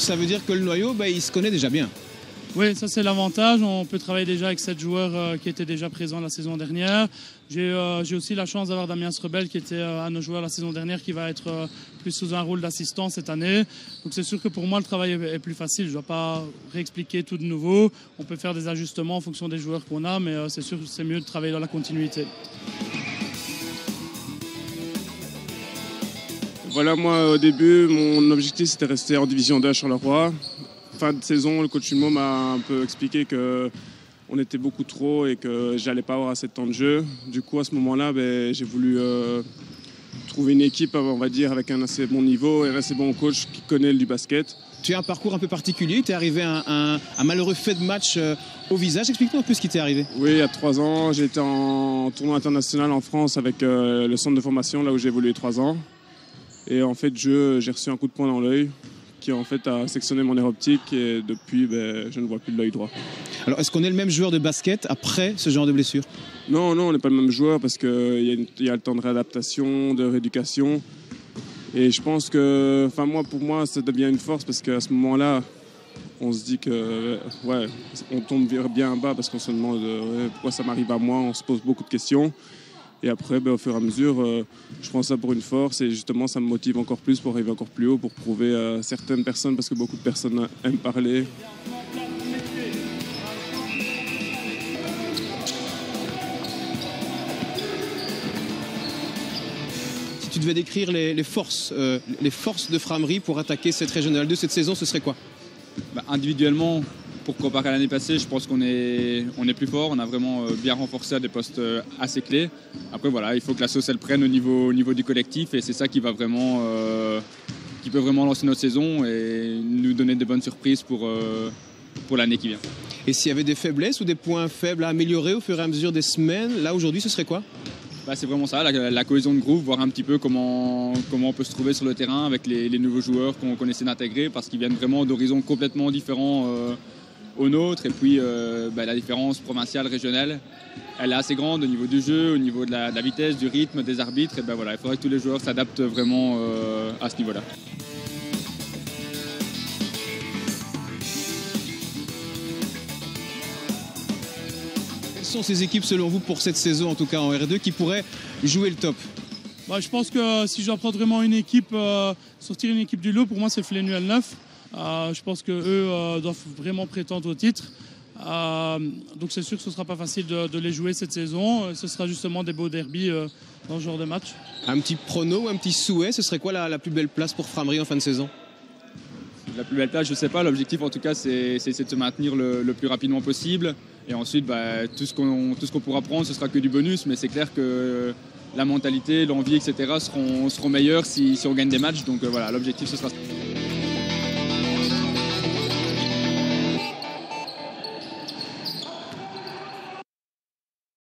ça veut dire que le noyau, il se connaît déjà bien. Oui, ça c'est l'avantage. On peut travailler déjà avec 7 joueurs qui étaient déjà présents la saison dernière. J'ai aussi la chance d'avoir Damien Srebel qui était un de nos joueurs la saison dernière, qui va être plus sous un rôle d'assistant cette année. Donc c'est sûr que pour moi le travail est plus facile. Je ne dois pas réexpliquer tout de nouveau. On peut faire des ajustements en fonction des joueurs qu'on a, mais c'est sûr que c'est mieux de travailler dans la continuité. Voilà, moi au début, mon objectif c'était de rester en division 2 à Charleroi. Fin de saison, le coach Hulmeau m'a un peu expliqué qu'on était beaucoup trop et que j'allais pas avoir assez de temps de jeu. Du coup, à ce moment-là, j'ai voulu trouver une équipe, on va dire, avec un assez bon niveau et un assez bon coach qui connaît du basket. Tu as un parcours un peu particulier, tu es arrivé à un malheureux fait de match au visage. Explique-nous un peu ce qui t'est arrivé. Oui, il y a 3 ans, j'ai été en tournoi international en France avec le centre de formation, là où j'ai évolué 3 ans. Et en fait, j'ai reçu un coup de poing dans l'œil qui en fait a sectionné mon nerf optique et depuis je ne vois plus de l'œil droit. Alors est-ce qu'on est le même joueur de basket après ce genre de blessure? Non, on n'est pas le même joueur parce qu'il y a le temps de réadaptation, de rééducation. Et je pense que, pour moi, ça devient une force parce qu'à ce moment-là, on se dit que on tombe bien bas parce qu'on se demande pourquoi ça m'arrive à moi, on se pose beaucoup de questions. Et après, au fur et à mesure, je prends ça pour une force et justement, ça me motive encore plus pour arriver encore plus haut, pour prouver à certaines personnes, parce que beaucoup de personnes aiment parler. Si tu devais décrire les forces de Frameries pour attaquer cette Régionale 2 cette saison, ce serait quoi? Individuellement, pour comparer à l'année passée, je pense qu'on est plus fort. On a vraiment bien renforcé à des postes assez clés. Après, il faut que la sauce elle prenne au niveau du collectif et c'est ça qui peut vraiment lancer notre saison et nous donner de bonnes surprises pour l'année qui vient. Et s'il y avait des faiblesses ou des points faibles à améliorer au fur et à mesure des semaines, là aujourd'hui, ce serait quoi? C'est vraiment ça, la cohésion de groupe, voir un petit peu comment on peut se trouver sur le terrain avec les nouveaux joueurs qu'on essaie d'intégrer parce qu'ils viennent vraiment d'horizons complètement différents aux nôtres. Et puis la différence provinciale, régionale, elle est assez grande au niveau du jeu, au niveau de la vitesse, du rythme, des arbitres. Et il faudrait que tous les joueurs s'adaptent vraiment à ce niveau-là. Quelles sont ces équipes selon vous pour cette saison, en tout cas en R2, qui pourraient jouer le top? Je pense que si je dois prendre vraiment une équipe, sortir une équipe du lot, pour moi c'est Flénuel 9. Je pense qu'eux doivent vraiment prétendre au titre. Donc c'est sûr que ce ne sera pas facile de les jouer cette saison. Ce sera justement des beaux derbies dans ce genre de match. Un petit prono ou un petit souhait, ce serait quoi la plus belle place pour Frameries en fin de saison? La plus belle place, je ne sais pas. L'objectif en tout cas c'est de se maintenir le plus rapidement possible. Et ensuite tout ce qu'on pourra prendre, ce sera que du bonus. Mais c'est clair que la mentalité, l'envie, etc. seront meilleurs si on gagne des matchs. Donc l'objectif ce sera ça.